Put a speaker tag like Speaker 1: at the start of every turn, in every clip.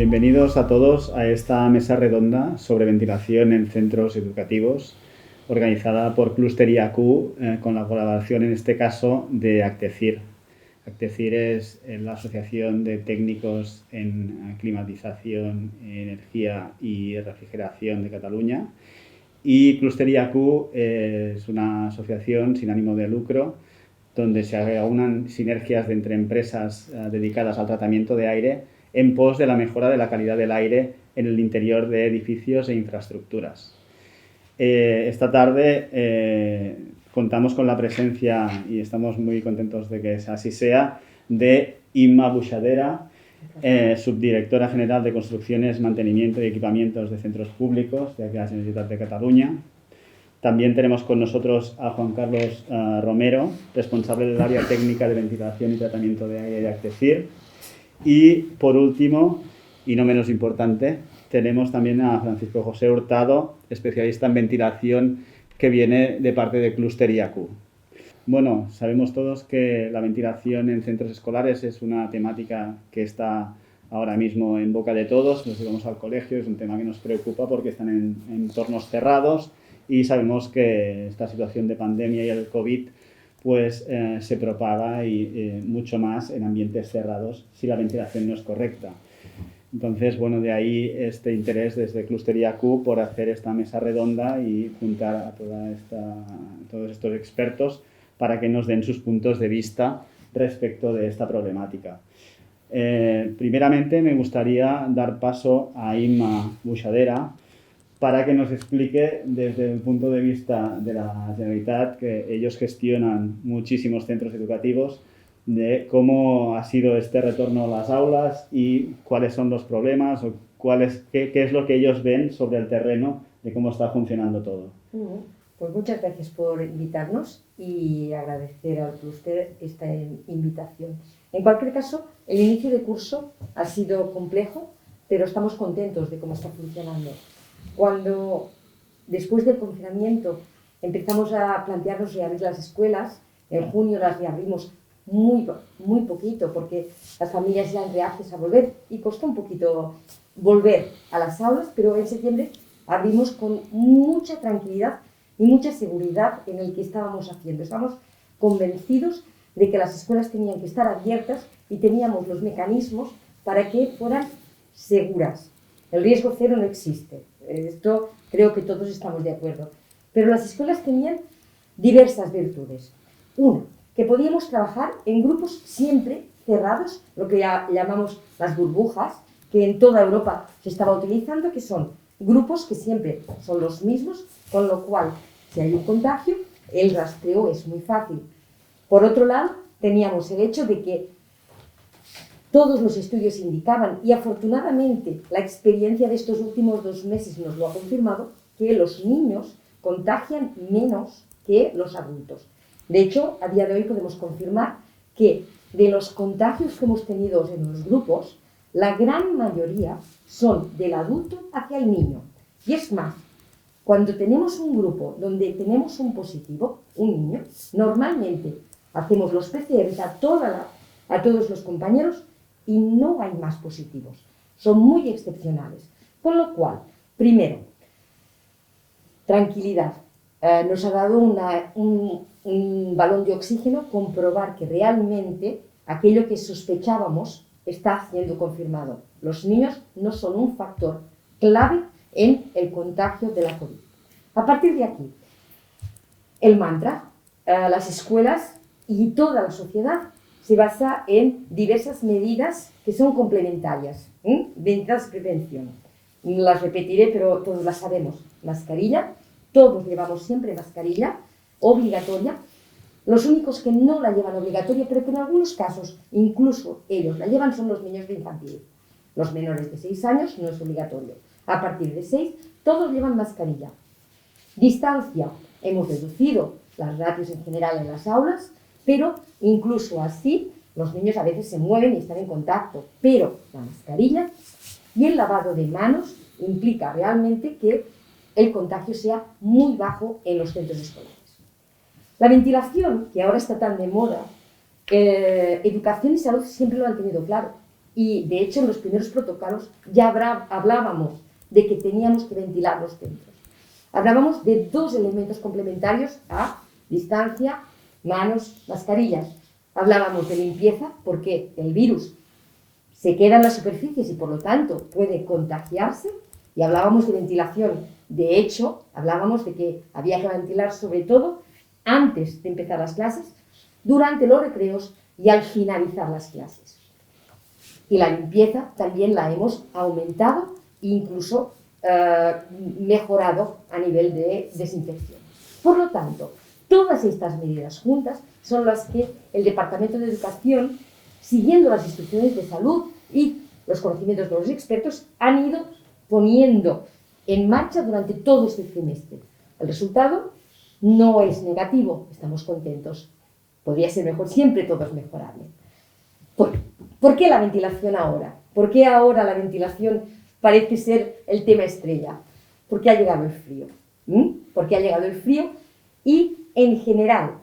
Speaker 1: Bienvenidos a todos a esta mesa redonda sobre ventilación en centros educativos, organizada por Cluster IAQ, con la colaboración en este caso de Actecir. Actecir es la Asociación de Técnicos en Climatización, Energía y Refrigeración de Cataluña, y Cluster IAQ es una asociación sin ánimo de lucro donde se aunan sinergias entre empresas dedicadas al tratamiento de aire en pos de la mejora de la calidad del aire en el interior de edificios e infraestructuras. Esta tarde contamos con la presencia, y estamos muy contentos de que así sea, de Imma Buxadera, subdirectora general de Construcciones, Mantenimiento y Equipamientos de Centros Públicos de la Generalitat de Cataluña. También tenemos con nosotros a Juan Carlos Romero, responsable del área técnica de ventilación y tratamiento de aire de Actecir. Y, por último, y no menos importante, tenemos también a Francisco José Hurtado, especialista en ventilación, que viene de parte de Cluster IAQ. Bueno, sabemos todos que la ventilación en centros escolares es una temática que está ahora mismo en boca de todos. Los que vamos al colegio es un tema que nos preocupa porque están en entornos cerrados y sabemos que esta situación de pandemia y el COVID pues se propaga y mucho más en ambientes cerrados si la ventilación no es correcta. Entonces, bueno, de ahí este interés desde Cluster IAQ por hacer esta mesa redonda y juntar a todos estos expertos para que nos den sus puntos de vista respecto de esta problemática. Primeramente, me gustaría dar paso a Imma Buxadera para que nos explique desde el punto de vista de la Generalitat, que ellos gestionan muchísimos centros educativos, de cómo ha sido este retorno a las aulas y cuáles son los problemas o qué es lo que ellos ven sobre el terreno de cómo está funcionando todo.
Speaker 2: Pues muchas gracias por invitarnos y agradecer al Cluster esta invitación. En cualquier caso, el inicio de curso ha sido complejo, pero estamos contentos de cómo está funcionando. Cuando, después del confinamiento, empezamos a plantearnos reabrir las escuelas, en junio las reabrimos muy poquito, porque las familias ya eran reacias a volver y costó un poquito volver a las aulas, pero en septiembre abrimos con mucha tranquilidad y mucha seguridad en el que estábamos haciendo. Estábamos convencidos de que las escuelas tenían que estar abiertas y teníamos los mecanismos para que fueran seguras. El riesgo cero no existe. Esto creo que todos estamos de acuerdo. Pero las escuelas tenían diversas virtudes. Una, que podíamos trabajar en grupos siempre cerrados, lo que llamamos las burbujas, que en toda Europa se estaba utilizando, que son grupos que siempre son los mismos, con lo cual, si hay un contagio, el rastreo es muy fácil. Por otro lado, teníamos el hecho de que todos los estudios indicaban, y afortunadamente la experiencia de estos últimos 2 meses nos lo ha confirmado, que los niños contagian menos que los adultos. De hecho, a día de hoy podemos confirmar que de los contagios que hemos tenido en los grupos, la gran mayoría son del adulto hacia el niño. Y es más, cuando tenemos un grupo donde tenemos un positivo, un niño, normalmente hacemos los PCR a todos los compañeros y no hay más positivos. Son muy excepcionales. Con lo cual, primero, tranquilidad. Nos ha dado un balón de oxígeno comprobar que realmente aquello que sospechábamos está siendo confirmado. Los niños no son un factor clave en el contagio de la COVID. A partir de aquí, el mantra, las escuelas y toda la sociedad se basa en diversas medidas que son complementarias, medidas de prevención. Las repetiré, pero todos las sabemos. Mascarilla, todos llevamos siempre mascarilla, obligatoria. Los únicos que no la llevan obligatoria, pero que en algunos casos incluso ellos la llevan, son los niños de infantil. Los menores de 6 años no es obligatorio. A partir de 6, todos llevan mascarilla. Distancia, hemos reducido las ratios en general en las aulas, pero incluso así los niños a veces se mueven y están en contacto. Pero la mascarilla y el lavado de manos implica realmente que el contagio sea muy bajo en los centros escolares. La ventilación, que ahora está tan de moda, educación y salud siempre lo han tenido claro. y de hecho en los primeros protocolos ya hablábamos de que teníamos que ventilar los centros. Hablábamos de dos elementos complementarios a distancia, manos, mascarillas. Hablábamos de limpieza porque el virus se queda en las superficies y por lo tanto puede contagiarse, y hablábamos de ventilación. De hecho, hablábamos de que había que ventilar sobre todo antes de empezar las clases, durante los recreos y al finalizar las clases. Y la limpieza también la hemos aumentado e incluso mejorado a nivel de desinfección. Por lo tanto, todas estas medidas juntas son las que el Departamento de Educación, siguiendo las instrucciones de salud y los conocimientos de los expertos, han ido poniendo en marcha durante todo este trimestre. El resultado no es negativo, estamos contentos. Podría ser mejor, siempre todo es mejorable. ¿Por qué la ventilación ahora? ¿Por qué ahora la ventilación parece ser el tema estrella? Porque ha llegado el frío. Porque ha llegado el frío y en general,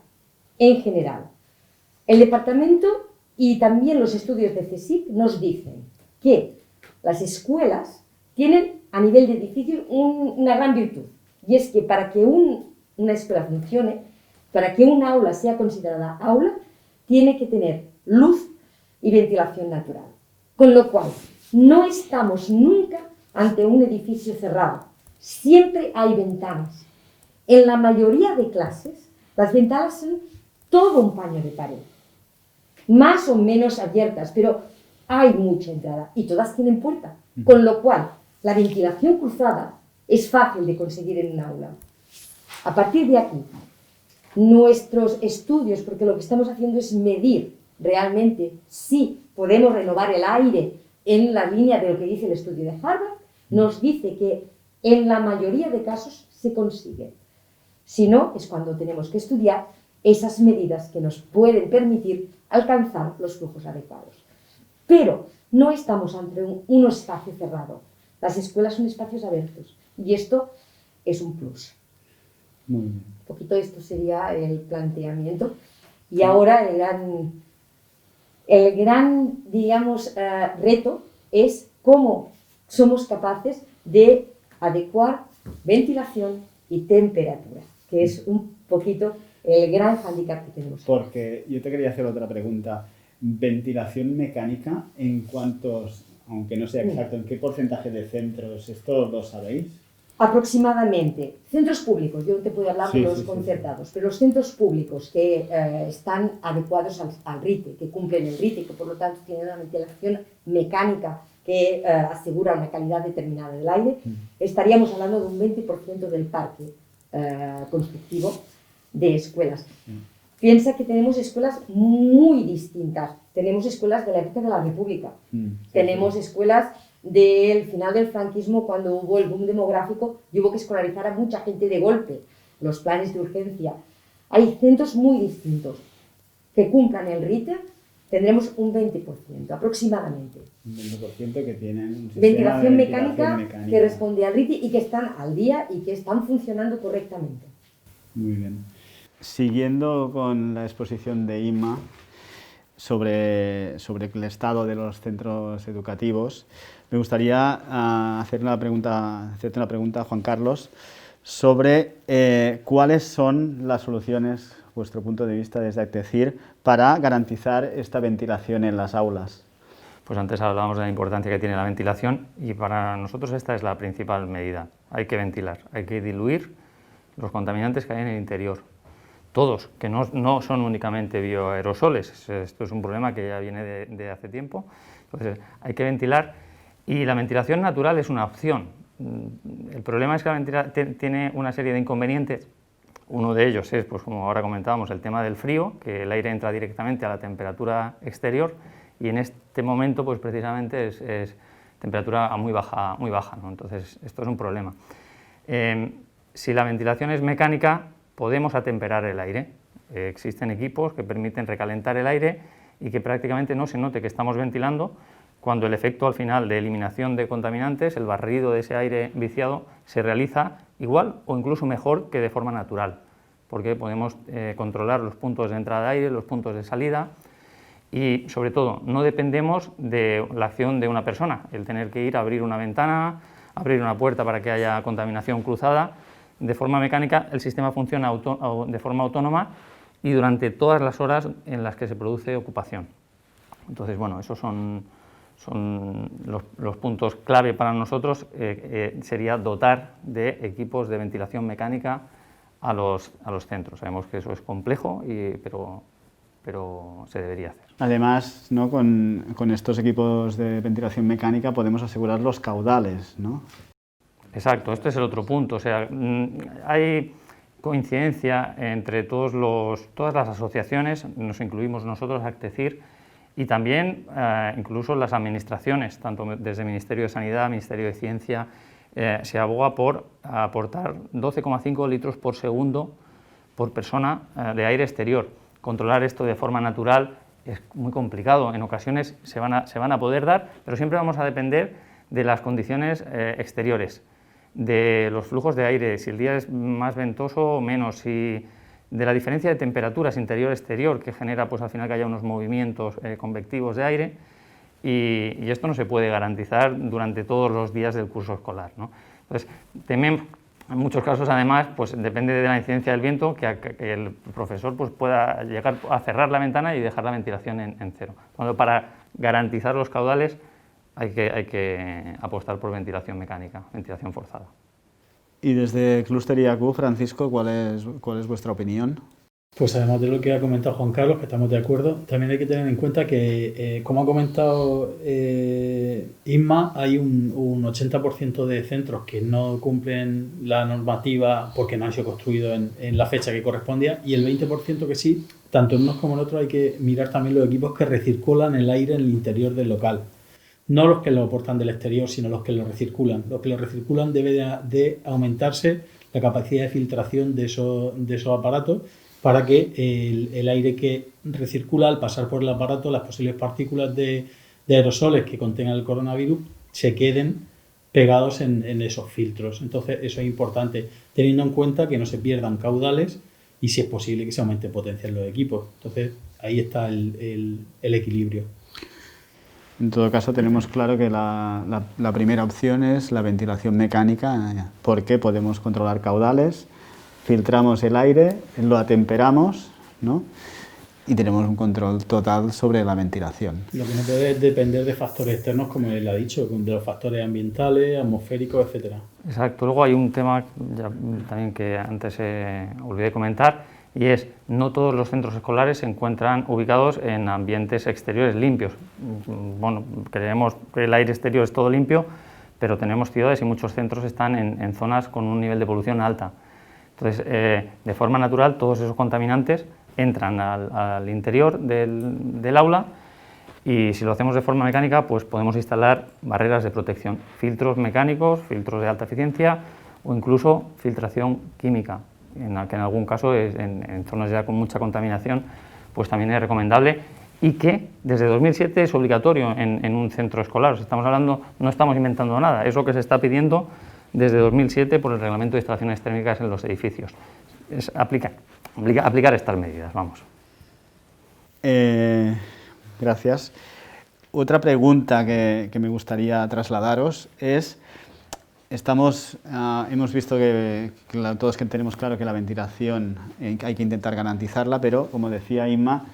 Speaker 2: el departamento y también los estudios de CSIC nos dicen que las escuelas tienen a nivel de edificio una gran virtud, y es que para que una escuela funcione, para que un aula sea considerada aula, tiene que tener luz y ventilación natural. Con lo cual, no estamos nunca ante un edificio cerrado. Siempre hay ventanas. En la mayoría de clases, las ventanas son todo un paño de pared. Más o menos abiertas, pero hay mucha entrada y todas tienen puerta. Con lo cual, la ventilación cruzada es fácil de conseguir en un aula. A partir de aquí, nuestros estudios, porque lo que estamos haciendo es medir realmente si podemos renovar el aire en la línea de lo que dice el estudio de Harvard, nos dice que en la mayoría de casos se consigue. Si no, es cuando tenemos que estudiar esas medidas que nos pueden permitir alcanzar los flujos adecuados. Pero no estamos ante un espacio cerrado. Las escuelas son espacios abiertos y esto es un plus.
Speaker 1: Muy bien.
Speaker 2: Un poquito esto sería el planteamiento. Y ahora el gran digamos, reto es cómo somos capaces de adecuar ventilación y temperatura, que es un poquito el gran hándicap que tenemos.
Speaker 1: Porque yo te quería hacer otra pregunta. ¿Ventilación mecánica en cuántos, aunque no sea exacto, en qué porcentaje de centros, esto lo sabéis?
Speaker 2: Aproximadamente, centros públicos, yo no te puedo hablar de los concertados, pero los centros públicos que están adecuados al RITE, que cumplen el RITE, que por lo tanto tienen una ventilación mecánica que asegura una calidad determinada del aire, estaríamos hablando de un 20% del parque constructivo de escuelas. Piensa que tenemos escuelas muy distintas. Tenemos escuelas de la época de la República. Tenemos escuelas del final del franquismo, cuando hubo el boom demográfico y hubo que escolarizar a mucha gente de golpe. Los planes de urgencia. Hay centros muy distintos. Que cumplan el RITE, tendremos un 20% aproximadamente.
Speaker 1: Un 20% que tienen un sistema
Speaker 2: ventilación
Speaker 1: de
Speaker 2: mecánica que responde al RITE y que están al día y que están funcionando correctamente.
Speaker 1: Muy bien. Siguiendo con la exposición de Inma sobre el estado de los centros educativos, me gustaría hacerte una pregunta, Juan Carlos, sobre cuáles son las soluciones, vuestro punto de vista desde Actecir, para garantizar esta ventilación en las aulas.
Speaker 3: Pues antes hablábamos de la importancia que tiene la ventilación y para nosotros esta es la principal medida. Hay que ventilar, hay que diluir los contaminantes que hay en el interior. Todos, que no son únicamente bioaerosoles, esto es un problema que ya viene de hace tiempo. Entonces hay que ventilar y la ventilación natural es una opción. El problema es que la ventilación tiene una serie de inconvenientes. Uno de ellos es, pues como ahora comentábamos, el tema del frío, que el aire entra directamente a la temperatura exterior y en este momento pues precisamente es temperatura muy baja, ¿no? Entonces esto es un problema. Si la ventilación es mecánica, podemos atemperar el aire. Existen equipos que permiten recalentar el aire y que prácticamente no se note que estamos ventilando cuando el efecto al final de eliminación de contaminantes, el barrido de ese aire viciado, se realiza igual o incluso mejor que de forma natural, porque podemos controlar los puntos de entrada de aire, los puntos de salida y, sobre todo, no dependemos de la acción de una persona, el tener que ir a abrir una ventana, abrir una puerta para que haya contaminación cruzada. De forma mecánica, el sistema funciona de forma autónoma y durante todas las horas en las que se produce ocupación. Entonces, bueno, esos son los puntos clave para nosotros. Sería dotar de equipos de ventilación mecánica a los centros. Sabemos que eso es complejo, pero se debería hacer.
Speaker 1: Además, ¿no? con estos equipos de ventilación mecánica podemos asegurar los caudales, ¿no?
Speaker 3: Exacto, este es el otro punto. O sea, hay coincidencia entre todas las asociaciones, nos incluimos nosotros, Actecir, y también incluso las administraciones, tanto desde el Ministerio de Sanidad, Ministerio de Ciencia, se aboga por aportar 12,5 litros por segundo por persona de aire exterior. Controlar esto de forma natural es muy complicado, en ocasiones se van a poder dar, pero siempre vamos a depender de las condiciones exteriores, de los flujos de aire, si el día es más ventoso o menos, de la diferencia de temperaturas interior-exterior que genera pues, al final que haya unos movimientos convectivos de aire, y esto no se puede garantizar durante todos los días del curso escolar, ¿no? Entonces, también en muchos casos, además, pues depende de la incidencia del viento que el profesor pues, pueda llegar a cerrar la ventana y dejar la ventilación en cero. Cuando para garantizar los caudales hay que apostar por ventilación mecánica, ventilación forzada.
Speaker 1: Y desde Clúster IAQ, Francisco, ¿cuál es vuestra opinión?
Speaker 4: Pues además de lo que ha comentado Juan Carlos, que estamos de acuerdo, también hay que tener en cuenta que, como ha comentado Isma, hay un 80% de centros que no cumplen la normativa porque no han sido construidos en la fecha que correspondía, y el 20% que sí. Tanto en unos como en otros hay que mirar también los equipos que recirculan el aire en el interior del local. No los que lo aportan del exterior, sino los que lo recirculan. Los que lo recirculan debe de aumentarse la capacidad de filtración de esos aparatos, para que el aire que recircula al pasar por el aparato, las posibles partículas de aerosoles que contengan el coronavirus, se queden pegados en esos filtros. Entonces, eso es importante, teniendo en cuenta que no se pierdan caudales y, si es posible, que se aumente potencia en los equipos. Entonces, ahí está el equilibrio.
Speaker 1: En todo caso, tenemos claro que la primera opción es la ventilación mecánica, porque podemos controlar caudales, filtramos el aire, lo atemperamos, ¿no? Y tenemos un control total sobre la ventilación.
Speaker 4: Lo que no puede depender de factores externos, como él ha dicho, de los factores ambientales, atmosféricos, etcétera.
Speaker 3: Exacto. Luego hay un tema también que antes olvidé comentar, y es no todos los centros escolares se encuentran ubicados en ambientes exteriores limpios. Bueno, creemos que el aire exterior es todo limpio, pero tenemos ciudades y muchos centros están en zonas con un nivel de polución alta. Entonces, de forma natural, todos esos contaminantes entran al interior del aula, y si lo hacemos de forma mecánica, pues podemos instalar barreras de protección, filtros mecánicos, filtros de alta eficiencia o incluso filtración química, que en algún caso en zonas ya con mucha contaminación pues también es recomendable, y que desde 2007 es obligatorio en un centro escolar. O sea, no estamos inventando nada, es lo que se está pidiendo desde 2007 por el Reglamento de Instalaciones Térmicas en los edificios. Es aplicar estas medidas, vamos.
Speaker 1: Gracias. Otra pregunta que me gustaría trasladaros es, hemos visto que todos que tenemos claro que la ventilación hay que intentar garantizarla, pero como decía Inma,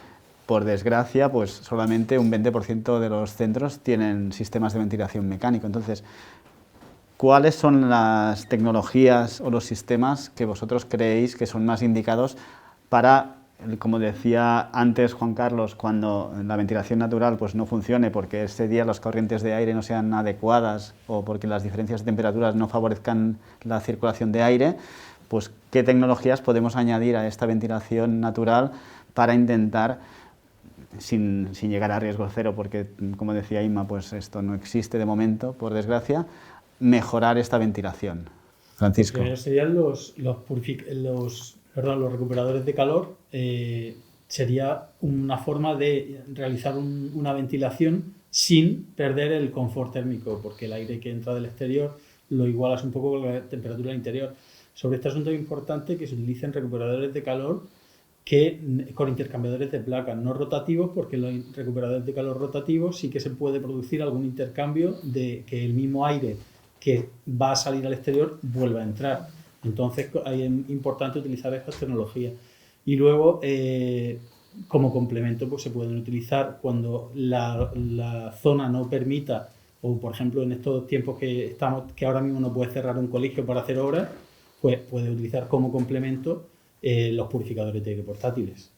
Speaker 1: por desgracia, pues solamente un 20% de los centros tienen sistemas de ventilación mecánico. Entonces, ¿cuáles son las tecnologías o los sistemas que vosotros creéis que son más indicados para, como decía antes Juan Carlos, cuando la ventilación natural pues no funcione porque ese día las corrientes de aire no sean adecuadas o porque las diferencias de temperaturas no favorezcan la circulación de aire? Pues, ¿qué tecnologías podemos añadir a esta ventilación natural para intentar, sin llegar a riesgo cero, porque como decía Inma, pues esto no existe de momento, por desgracia, mejorar esta ventilación? Francisco.
Speaker 4: Serían los recuperadores de calor. Sería una forma de realizar una ventilación sin perder el confort térmico, porque el aire que entra del exterior lo igualas un poco con la temperatura del interior. Sobre este asunto es importante que se utilicen recuperadores de calor que con intercambiadores de placas, no rotativos, porque en los recuperadores de calor rotativos sí que se puede producir algún intercambio de que el mismo aire que va a salir al exterior vuelva a entrar. Entonces es importante utilizar estas tecnologías. Y luego, como complemento, pues se pueden utilizar cuando la zona no permita, o por ejemplo en estos tiempos que estamos, que ahora mismo no puede cerrar un colegio para hacer obras, pues puede utilizar como complemento los purificadores de aire portátiles.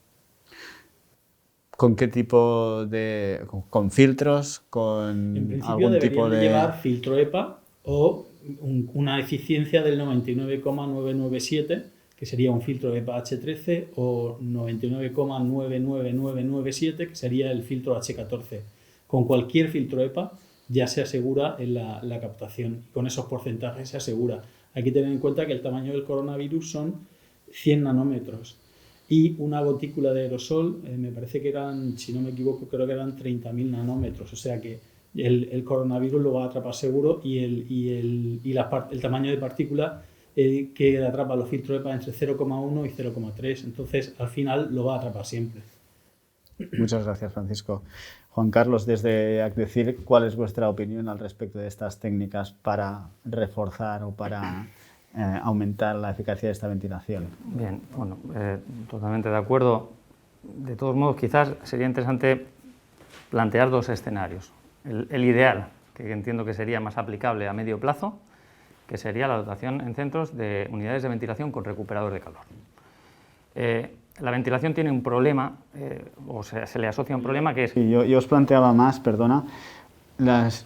Speaker 1: ¿Con qué tipo de...? ¿Con filtros? ¿Con
Speaker 4: En principio
Speaker 1: algún tipo de...?
Speaker 4: llevar filtro EPA o una eficiencia del 99,997, que sería un filtro EPA H13, o 99,99997, que sería el filtro H14. Con cualquier filtro EPA ya se asegura en la captación, y con esos porcentajes se asegura. Hay que tener en cuenta que el tamaño del coronavirus son 100 nanómetros y una gotícula de aerosol, me parece que eran, si no me equivoco, creo que eran 30.000 nanómetros, o sea que el coronavirus lo va a atrapar seguro, y el tamaño de partícula que atrapa los filtros EPA entre 0,1 y 0,3, entonces al final lo va a atrapar siempre.
Speaker 1: Muchas gracias, Francisco. Juan Carlos, desde ACDECIR, ¿cuál es vuestra opinión al respecto de estas técnicas para reforzar o para aumentar la eficacia de esta ventilación?
Speaker 3: Bien, bueno, totalmente de acuerdo. De todos modos, quizás sería interesante plantear dos escenarios. El ideal, que entiendo que sería más aplicable a medio plazo, que sería la dotación en centros de unidades de ventilación con recuperador de calor. La ventilación tiene un problema, o sea, se le asocia un problema que es...
Speaker 1: Sí, yo os planteaba más, perdona,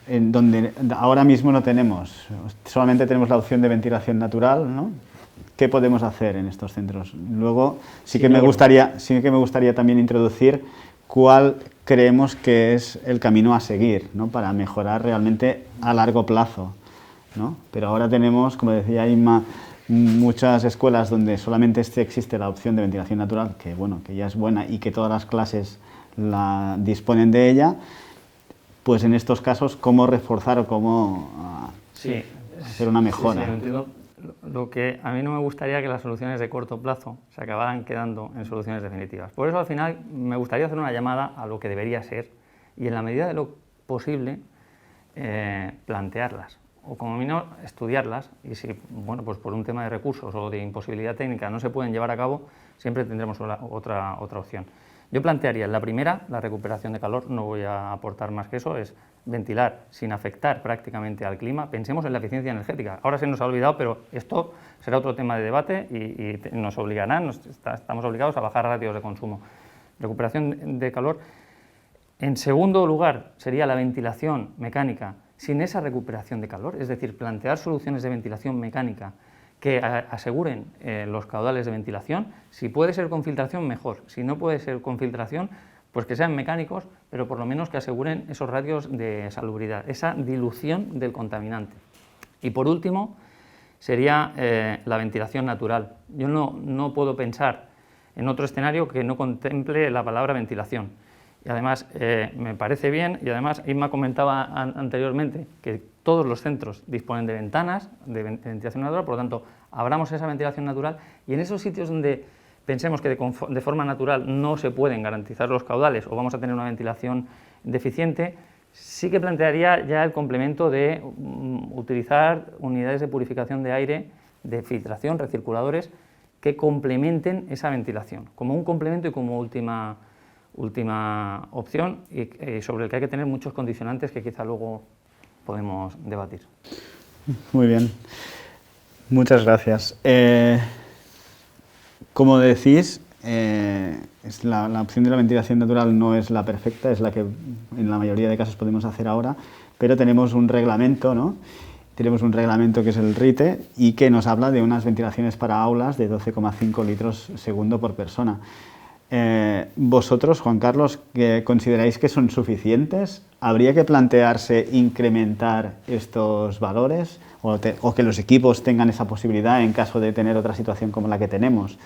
Speaker 1: en donde ahora mismo no tenemos, solamente tenemos la opción de ventilación natural, ¿no? ¿Qué podemos hacer en estos centros? Luego sí que me gustaría también introducir cuál creemos que es el camino a seguir, ¿no? Para mejorar realmente a largo plazo, ¿no? Pero ahora tenemos, como decía Inma, muchas escuelas donde solamente existe la opción de ventilación natural, que bueno, que ya es buena y que todas las clases la disponen de ella. Pues en estos casos, ¿cómo reforzar o cómo hacer una mejora?
Speaker 3: Sí, entiendo. Lo que a mí no me gustaría que las soluciones de corto plazo se acabaran quedando en soluciones definitivas. Por eso al final me gustaría hacer una llamada a lo que debería ser y en la medida de lo posible plantearlas o como mínimo estudiarlas, y si bueno, pues por un tema de recursos o de imposibilidad técnica no se pueden llevar a cabo, siempre tendremos otra opción. Yo plantearía la primera, la recuperación de calor, no voy a aportar más que eso, es ventilar sin afectar prácticamente al clima. Pensemos en la eficiencia energética. Ahora se nos ha olvidado, pero esto será otro tema de debate y nos obligarán, estamos obligados a bajar ratios de consumo. Recuperación de calor. En segundo lugar, sería la ventilación mecánica sin esa recuperación de calor, es decir, plantear soluciones de ventilación mecánica que aseguren los caudales de ventilación. Si puede ser con filtración, mejor. Si no puede ser con filtración, pues que sean mecánicos, pero por lo menos que aseguren esos ratios de salubridad, esa dilución del contaminante. Y por último, sería la ventilación natural. Yo no puedo pensar en otro escenario que no contemple la palabra ventilación. Y además me parece bien, y además Inma comentaba anteriormente que todos los centros disponen de ventanas de ventilación natural, por lo tanto abramos esa ventilación natural, y en esos sitios donde pensemos que de forma natural no se pueden garantizar los caudales o vamos a tener una ventilación deficiente, sí que plantearía ya el complemento de utilizar unidades de purificación de aire, de filtración, recirculadores, que complementen esa ventilación, como un complemento y como última opción, y sobre el que hay que tener muchos condicionantes que quizá luego podemos debatir.
Speaker 1: Muy bien, muchas gracias. Como decís, la opción de la ventilación natural no es la perfecta, es la que en la mayoría de casos podemos hacer ahora, pero tenemos un reglamento, ¿no? Tenemos un reglamento que es el RITE y que nos habla de unas ventilaciones para aulas de 12,5 litros segundo por persona. Vosotros, Juan Carlos, ¿consideráis que son suficientes? ¿Habría que plantearse incrementar estos valores o que los equipos tengan esa posibilidad en caso de tener otra situación como la que tenemos?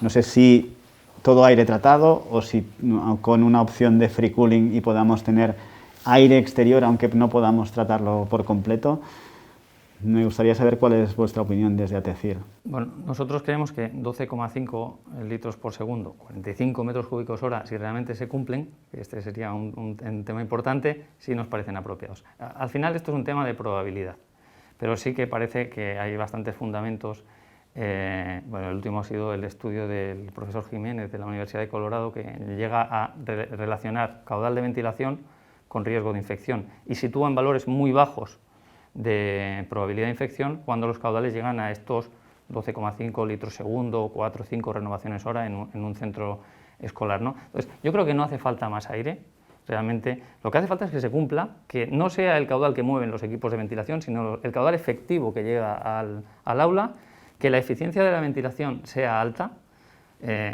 Speaker 1: No sé si todo aire tratado o si con una opción de free cooling y podamos tener aire exterior aunque no podamos tratarlo por completo. Me gustaría saber cuál es vuestra opinión desde ATECIR.
Speaker 3: Bueno, nosotros creemos que 12,5 litros por segundo, 45 metros cúbicos hora, si realmente se cumplen, este sería un tema importante, sí nos parecen apropiados. Al final esto es un tema de probabilidad, pero sí que parece que hay bastantes fundamentos. Bueno, el último ha sido el estudio del profesor Jiménez de la Universidad de Colorado, que llega a relacionar caudal de ventilación con riesgo de infección y sitúa en valores muy bajos de probabilidad de infección cuando los caudales llegan a estos 12,5 litros segundo o 4 o 5 renovaciones hora en un centro escolar, ¿no? Entonces, yo creo que no hace falta más aire. Realmente lo que hace falta es que se cumpla, que no sea el caudal que mueven los equipos de ventilación, sino el caudal efectivo que llega al aula, que la eficiencia de la ventilación sea alta.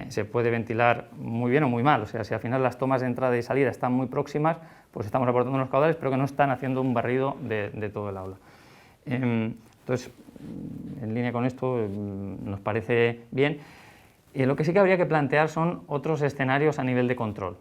Speaker 3: Se puede ventilar muy bien o muy mal, o sea, si al final las tomas de entrada y salida están muy próximas, pues estamos aportando unos caudales, pero que no están haciendo un barrido de todo el aula. Entonces, en línea con esto, nos parece bien. Y lo que sí que habría que plantear son otros escenarios a nivel de control.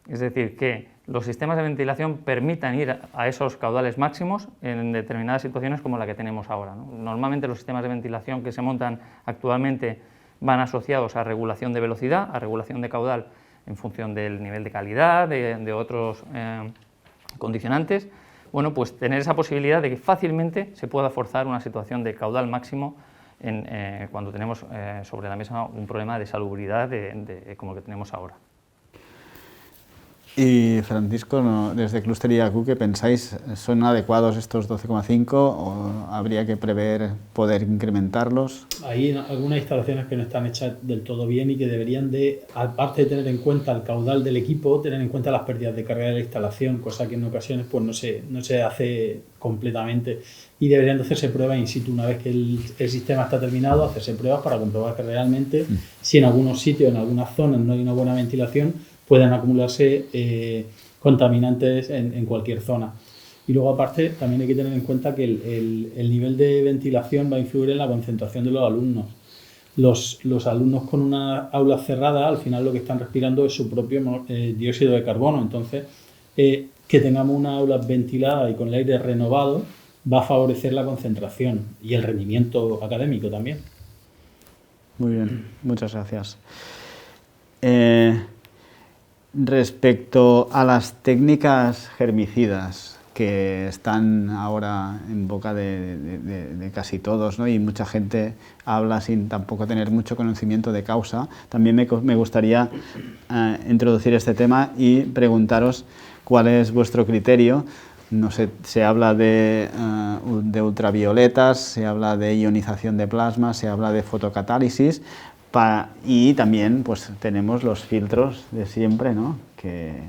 Speaker 3: Es decir, que los sistemas de ventilación permitan ir a esos caudales máximos en determinadas situaciones como la que tenemos ahora, ¿no? Normalmente los sistemas de ventilación que se montan actualmente van asociados a regulación de velocidad, a regulación de caudal en función del nivel de calidad, de otros condicionantes. Bueno, pues tener esa posibilidad de que fácilmente se pueda forzar una situación de caudal máximo cuando tenemos sobre la mesa un problema de salubridad como el que tenemos ahora.
Speaker 1: Y Francisco, desde Cluster IAQ, ¿qué pensáis? ¿Son adecuados estos 12,5 o habría que prever poder incrementarlos?
Speaker 4: Hay algunas instalaciones que no están hechas del todo bien y que deberían de, aparte de tener en cuenta el caudal del equipo, tener en cuenta las pérdidas de carga de la instalación, cosa que en ocasiones pues no se hace completamente, y deberían de hacerse pruebas in situ una vez que el sistema está terminado, hacerse pruebas para comprobar que realmente si en algunos sitios, en algunas zonas no hay una buena ventilación, pueden acumularse contaminantes en cualquier zona. Y luego, aparte, también hay que tener en cuenta que el nivel de ventilación va a influir en la concentración de los alumnos. Los alumnos con una aula cerrada, al final lo que están respirando es su propio dióxido de carbono. Entonces, que tengamos una aula ventilada y con el aire renovado va a favorecer la concentración y el rendimiento académico también.
Speaker 1: Muy bien, muchas gracias. Respecto a las técnicas germicidas que están ahora en boca de casi todos, ¿no? Y mucha gente habla sin tampoco tener mucho conocimiento de causa, también me gustaría introducir este tema y preguntaros cuál es vuestro criterio. No sé, se habla de ultravioletas, se habla de ionización de plasma, se habla de fotocatálisis. Y también pues tenemos los filtros de siempre, ¿no? Que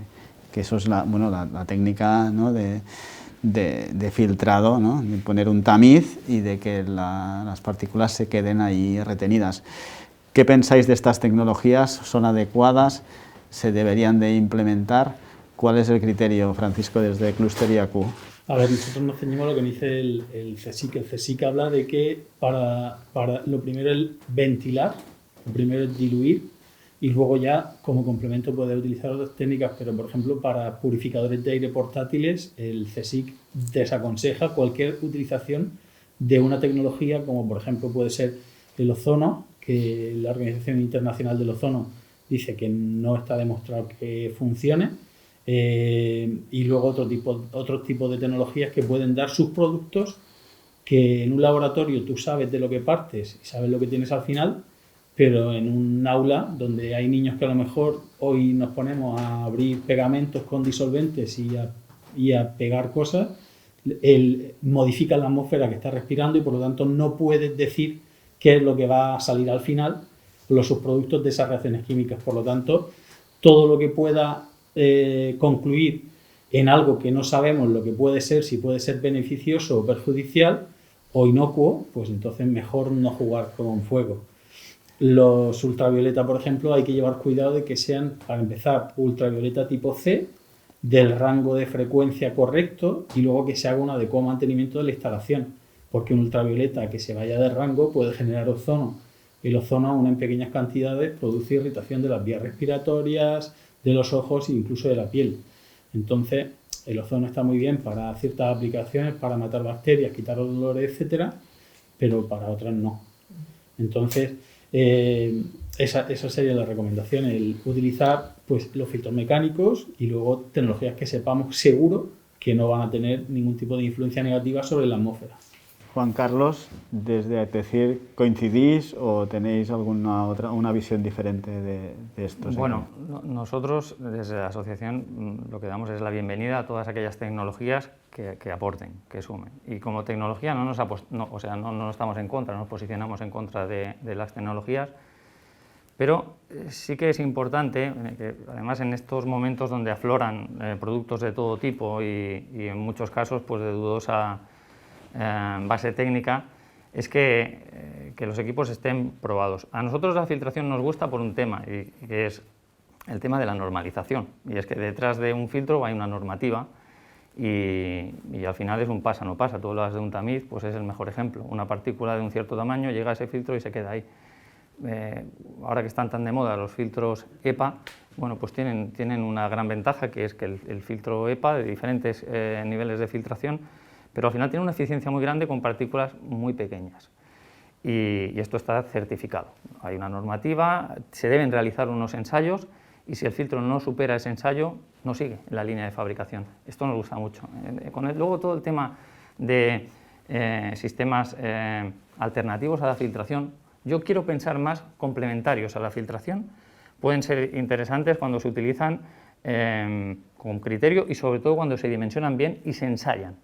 Speaker 1: eso es la técnica, ¿no? de filtrado, ¿no? De poner un tamiz y de que las partículas se queden ahí retenidas. ¿Qué pensáis de estas tecnologías? ¿Son adecuadas? ¿Se deberían de implementar? ¿Cuál es el criterio, Francisco, desde Cluster IAQ?
Speaker 4: A ver, nosotros nos ceñimos a lo que dice el CSIC. El CSIC habla de que para lo primero es ventilar, lo primero es diluir y luego ya como complemento poder utilizar otras técnicas, pero por ejemplo para purificadores de aire portátiles el CSIC desaconseja cualquier utilización de una tecnología como por ejemplo puede ser el ozono, que la Organización Internacional del Ozono dice que no está demostrado que funcione, y luego otros tipos de tecnologías que pueden dar sus productos que en un laboratorio tú sabes de lo que partes y sabes lo que tienes al final, pero en un aula donde hay niños que a lo mejor hoy nos ponemos a abrir pegamentos con disolventes y a pegar cosas, modifica la atmósfera que está respirando y por lo tanto no puedes decir qué es lo que va a salir al final, los subproductos de esas reacciones químicas. Por lo tanto, todo lo que pueda concluir en algo que no sabemos lo que puede ser, si puede ser beneficioso o perjudicial o inocuo, pues entonces mejor no jugar con fuego. Los ultravioleta, por ejemplo, hay que llevar cuidado de que sean, para empezar, ultravioleta tipo C, del rango de frecuencia correcto y luego que se haga un adecuado mantenimiento de la instalación, porque un ultravioleta que se vaya de rango puede generar ozono. El ozono, aún en pequeñas cantidades, produce irritación de las vías respiratorias, de los ojos e incluso de la piel. Entonces, El ozono está muy bien para ciertas aplicaciones, para matar bacterias, quitar olores, etcétera, pero para otras no. Entonces, esa sería la recomendación, el utilizar pues, los filtros mecánicos y luego tecnologías que sepamos seguro que no van a tener ningún tipo de influencia negativa sobre la atmósfera.
Speaker 1: Juan Carlos, desde ACTECIR, ¿coincidís o tenéis una visión diferente de esto?
Speaker 3: Bueno, nosotros desde la asociación lo que damos es la bienvenida a todas aquellas tecnologías que aporten, que sumen. Y como tecnología no estamos en contra, no nos posicionamos en contra de las tecnologías, pero sí que es importante, que además en estos momentos donde afloran productos de todo tipo y en muchos casos pues, de dudosa base técnica, es que los equipos estén probados. A nosotros la filtración nos gusta por un tema, y que es el tema de la normalización, y es que detrás de un filtro hay una normativa y al final es un pasa no pasa. Tú hablas de un tamiz, pues es el mejor ejemplo. Una partícula de un cierto tamaño llega a ese filtro y se queda ahí. Ahora que están tan de moda los filtros EPA, bueno, pues tienen una gran ventaja, que es que el filtro EPA de diferentes niveles de filtración, pero al final tiene una eficiencia muy grande con partículas muy pequeñas. Y esto está certificado. Hay una normativa, se deben realizar unos ensayos y si el filtro no supera ese ensayo, no sigue en la línea de fabricación. Esto nos gusta mucho. Luego todo el tema de sistemas alternativos a la filtración, yo quiero pensar más complementarios a la filtración. Pueden ser interesantes cuando se utilizan con criterio y sobre todo cuando se dimensionan bien y se ensayan.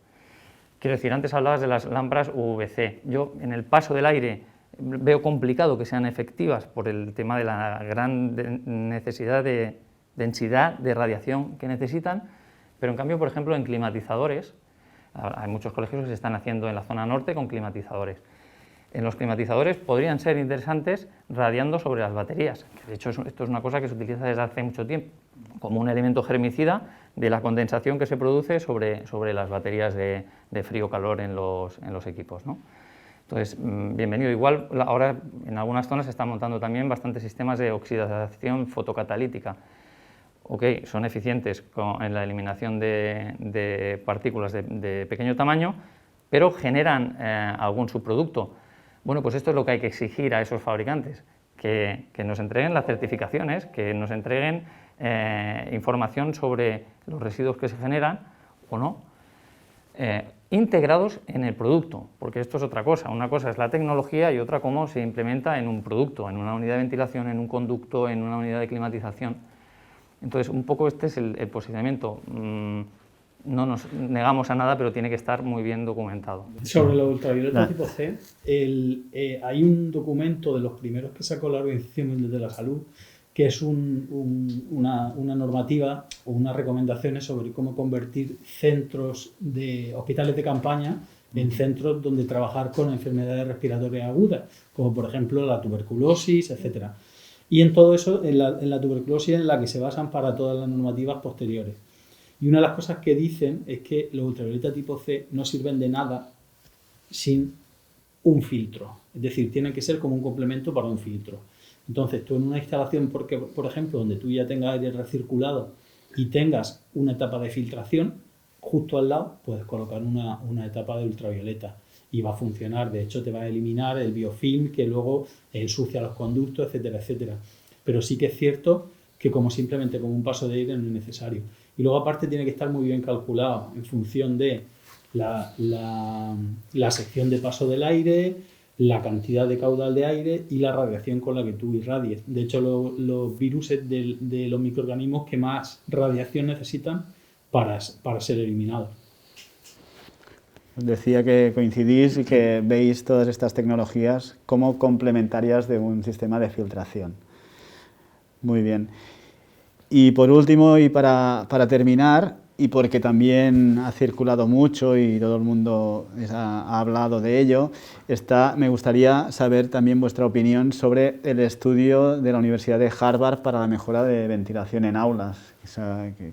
Speaker 3: Quiero decir, antes hablabas de las lámparas UVC. Yo en el paso del aire veo complicado que sean efectivas por el tema de la gran necesidad de densidad de radiación que necesitan, pero en cambio, por ejemplo, en climatizadores, hay muchos colegios que se están haciendo en la zona norte con climatizadores. En los climatizadores podrían ser interesantes radiando sobre las baterías. De hecho, esto es una cosa que se utiliza desde hace mucho tiempo como un elemento germicida de la condensación que se produce sobre las baterías de frío-calor en los equipos, ¿no? Entonces, bienvenido. Igual ahora en algunas zonas se están montando también bastantes sistemas de oxidación fotocatalítica. Ok, son eficientes en la eliminación de partículas de pequeño tamaño, pero generan algún subproducto. Bueno, pues esto es lo que hay que exigir a esos fabricantes, que nos entreguen las certificaciones, que nos entreguen información sobre los residuos que se generan o no, integrados en el producto, porque esto es otra cosa. Una cosa es la tecnología y otra cómo se implementa en un producto, en una unidad de ventilación, en un conducto, en una unidad de climatización. Entonces, un poco este es el posicionamiento. No nos negamos a nada, pero tiene que estar muy bien documentado.
Speaker 4: Sobre la ultravioleta tipo C, hay un documento de los primeros que sacó la Organización Mundial de la Salud, que es una normativa o unas recomendaciones sobre cómo convertir centros de hospitales de campaña en centros donde trabajar con enfermedades respiratorias agudas, como por ejemplo la tuberculosis, etc. Y en todo eso, en la tuberculosis en la que se basan para todas las normativas posteriores. Y una de las cosas que dicen es que los ultravioleta tipo C no sirven de nada sin un filtro. Es decir, tienen que ser como un complemento para un filtro. Entonces, tú en una instalación, por ejemplo, donde tú ya tengas aire recirculado y tengas una etapa de filtración, justo al lado puedes colocar una etapa de ultravioleta y va a funcionar. De hecho, te va a eliminar el biofilm que luego ensucia los conductos, etcétera, etcétera. Pero sí que es cierto que simplemente como un paso de aire no es necesario. Y luego aparte tiene que estar muy bien calculado en función de la sección de paso del aire, la cantidad de caudal de aire y la radiación con la que tú irradies. De hecho, los virus de los microorganismos que más radiación necesitan para ser eliminados.
Speaker 1: Decía que coincidís y que veis todas estas tecnologías como complementarias de un sistema de filtración. Muy bien. Y por último, y para terminar, y porque también ha circulado mucho y todo el mundo ha hablado de ello, me gustaría saber también vuestra opinión sobre el estudio de la Universidad de Harvard para la mejora de ventilación en aulas,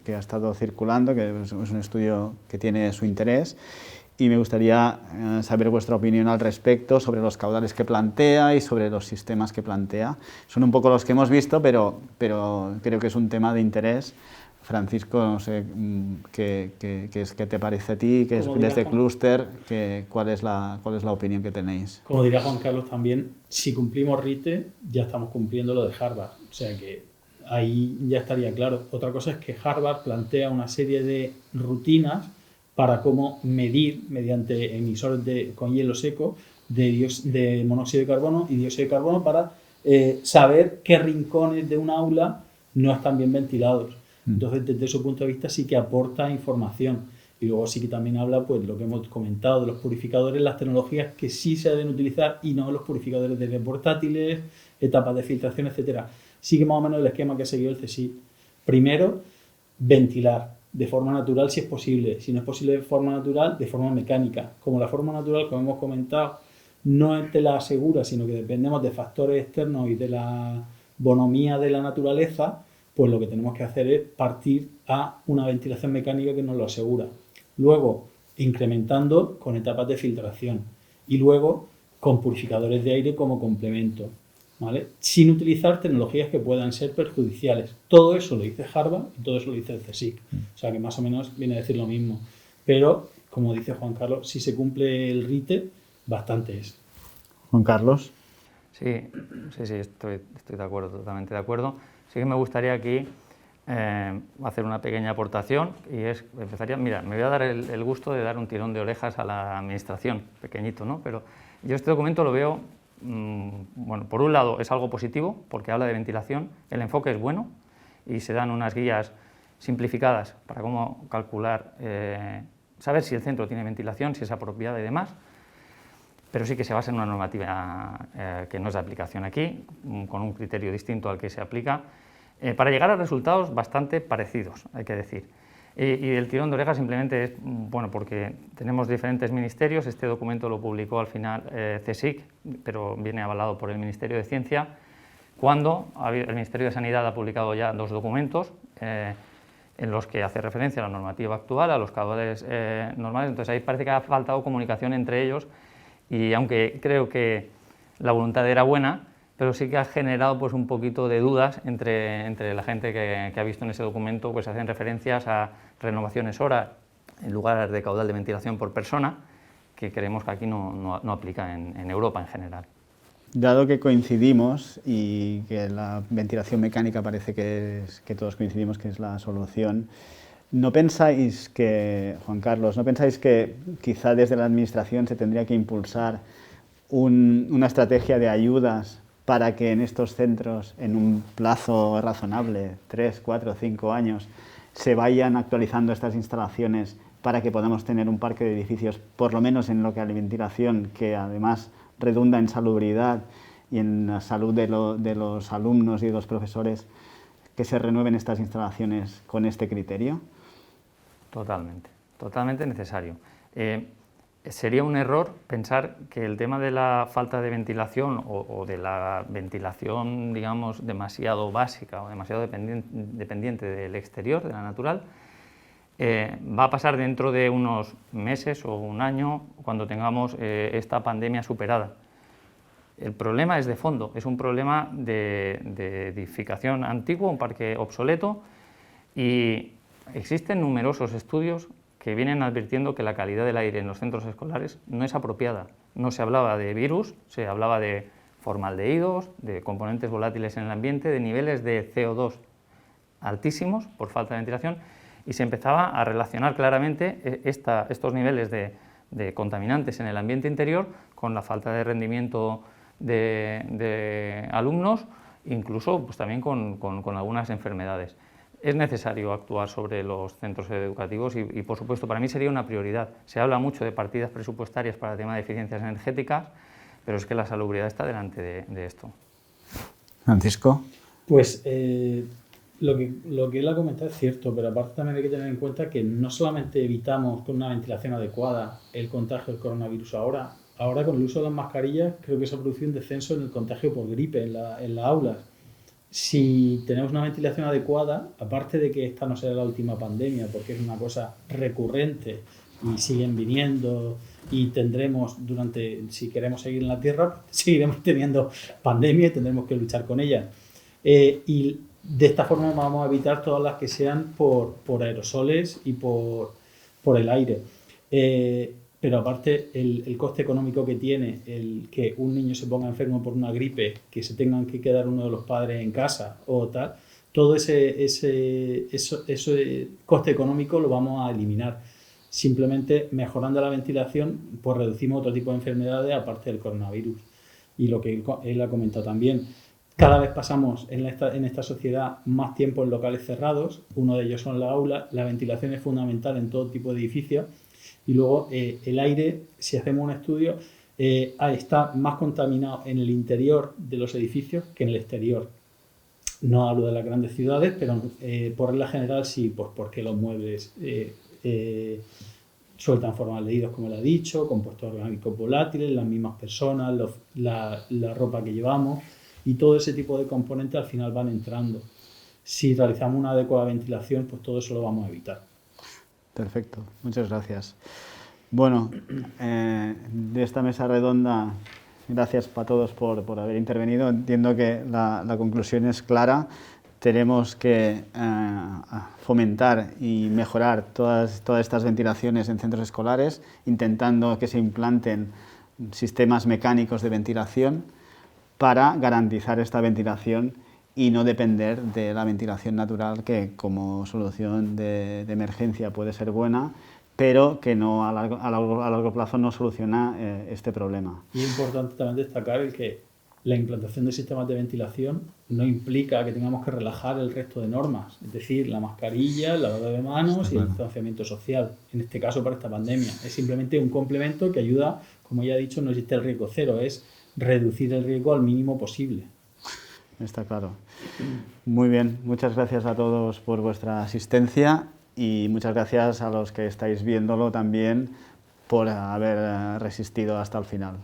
Speaker 1: que ha estado circulando, que es un estudio que tiene su interés. Y me gustaría saber vuestra opinión al respecto sobre los caudales que plantea y sobre los sistemas que plantea. Son un poco los que hemos visto, pero creo que es un tema de interés Francisco, no sé qué te parece a ti, qué es
Speaker 4: Como dirá
Speaker 1: desde
Speaker 4: Juan.
Speaker 1: Clúster, cuál es la opinión que tenéis.
Speaker 4: Como dirá Juan Carlos también, si cumplimos RITE, ya estamos cumpliendo lo de Harvard. O sea que ahí ya estaría claro. Otra cosa es que Harvard plantea una serie de rutinas para cómo medir mediante emisores con hielo seco de monóxido de carbono y dióxido de carbono para saber qué rincones de un aula no están bien ventilados. Entonces, desde su punto de vista sí que aporta información. Y luego sí que también habla, pues, lo que hemos comentado de los purificadores, las tecnologías que sí se deben utilizar y no los purificadores de portátiles, etapas de filtración, etcétera. Sigue más o menos el esquema que ha seguido el CSIC. Primero, ventilar de forma natural si es posible. Si no es posible de forma natural, de forma mecánica. Como la forma natural, como hemos comentado, no te la asegura, sino que dependemos de factores externos y de la bonomía de la naturaleza, pues lo que tenemos que hacer es partir a una ventilación mecánica que nos lo asegura. Luego, incrementando con etapas de filtración y luego con purificadores de aire como complemento, ¿vale? Sin utilizar tecnologías que puedan ser perjudiciales. Todo eso lo dice Harvard y todo eso lo dice el CSIC. O sea que más o menos viene a decir lo mismo. Pero, como dice Juan Carlos, si se cumple el RITE, bastante es.
Speaker 1: Juan Carlos.
Speaker 3: Sí, estoy de acuerdo, totalmente de acuerdo. Sí que me gustaría aquí hacer una pequeña aportación y me voy a dar el gusto de dar un tirón de orejas a la administración, pequeñito, ¿no? Pero yo este documento lo veo, bueno, por un lado es algo positivo porque habla de ventilación, el enfoque es bueno y se dan unas guías simplificadas para cómo calcular, saber si el centro tiene ventilación, si es apropiada y demás. Pero sí que se basa en una normativa que no es de aplicación aquí, con un criterio distinto al que se aplica, para llegar a resultados bastante parecidos, hay que decir. Y el tirón de orejas simplemente es, bueno, porque tenemos diferentes ministerios, este documento lo publicó al final CSIC, pero viene avalado por el Ministerio de Ciencia, cuando el Ministerio de Sanidad ha publicado ya 2 documentos, en los que hace referencia a la normativa actual, a los caudales normales, entonces ahí parece que ha faltado comunicación entre ellos. Y aunque creo que la voluntad era buena, pero sí que ha generado pues un poquito de dudas entre la gente que ha visto en ese documento, pues hacen referencias a renovaciones hora en lugar de caudal de ventilación por persona, que creemos que aquí no aplica en Europa en general.
Speaker 1: Dado que coincidimos y que la ventilación mecánica parece que todos coincidimos que es la solución, ¿no pensáis que, Juan Carlos, no pensáis que quizá desde la Administración se tendría que impulsar una estrategia de ayudas para que en estos centros, en un plazo razonable, 3, 4, 5 años, se vayan actualizando estas instalaciones para que podamos tener un parque de edificios, por lo menos en lo que a la ventilación, que además redunda en salubridad y en la salud de los alumnos y de los profesores, que se renueven estas instalaciones con este criterio?
Speaker 3: Totalmente necesario. Sería un error pensar que el tema de la falta de ventilación o de la ventilación, digamos, demasiado básica o demasiado dependiente del exterior, de la natural, va a pasar dentro de unos meses o un año cuando tengamos esta pandemia superada. El problema es de fondo, es un problema de edificación antiguo, un parque obsoleto, y existen numerosos estudios que vienen advirtiendo que la calidad del aire en los centros escolares no es apropiada. No se hablaba de virus, se hablaba de formaldehídos, de componentes volátiles en el ambiente, de niveles de CO2 altísimos por falta de ventilación, y se empezaba a relacionar claramente estos niveles de contaminantes en el ambiente interior con la falta de rendimiento de alumnos, incluso pues, también con algunas enfermedades. Es necesario actuar sobre los centros educativos y, por supuesto, para mí sería una prioridad. Se habla mucho de partidas presupuestarias para el tema de eficiencias energéticas, pero es que la salubridad está delante de esto.
Speaker 1: Francisco.
Speaker 4: Pues lo que él ha comentado es cierto, pero aparte también hay que tener en cuenta que no solamente evitamos con una ventilación adecuada el contagio del coronavirus ahora con el uso de las mascarillas creo que se ha producido un descenso en el contagio por gripe en las aulas. Si tenemos una ventilación adecuada, aparte de que esta no será la última pandemia, porque es una cosa recurrente y siguen viniendo y tendremos si queremos seguir en la Tierra, seguiremos teniendo pandemia y tendremos que luchar con ella. Y De esta forma vamos a evitar todas las que sean por aerosoles y por el aire. Pero aparte, el coste económico que tiene el que un niño se ponga enfermo por una gripe, que se tengan que quedar uno de los padres en casa o tal, todo ese coste económico lo vamos a eliminar. Simplemente mejorando la ventilación, pues reducimos otro tipo de enfermedades aparte del coronavirus. Y lo que él ha comentado también, cada vez pasamos en esta sociedad más tiempo en locales cerrados, uno de ellos son las aulas, la ventilación es fundamental en todo tipo de edificios, y luego el aire, si hacemos un estudio, está más contaminado en el interior de los edificios que en el exterior. No hablo de las grandes ciudades, pero por regla general sí, pues porque los muebles sueltan formaldehídos, como le ha dicho, compuestos orgánicos volátiles, las mismas personas, la ropa que llevamos, y todo ese tipo de componentes al final van entrando. Si realizamos una adecuada ventilación, pues todo eso lo vamos a evitar.
Speaker 1: Perfecto, muchas gracias. Bueno, de esta mesa redonda, gracias para todos por haber intervenido. Entiendo que la conclusión es clara. Tenemos que fomentar y mejorar todas estas ventilaciones en centros escolares, intentando que se implanten sistemas mecánicos de ventilación para garantizar esta ventilación y no depender de la ventilación natural, que como solución de emergencia puede ser buena, pero que no a largo plazo no soluciona este problema.
Speaker 4: Y es importante también destacar el que la implantación de sistemas de ventilación no implica que tengamos que relajar el resto de normas, es decir, la mascarilla, el lavado de manos y el distanciamiento social, en este caso para esta pandemia. Es simplemente un complemento que ayuda, como ya he dicho, no existe el riesgo cero, es reducir el riesgo al mínimo posible.
Speaker 1: Está claro. Muy bien, muchas gracias a todos por vuestra asistencia y muchas gracias a los que estáis viéndolo también por haber resistido hasta el final.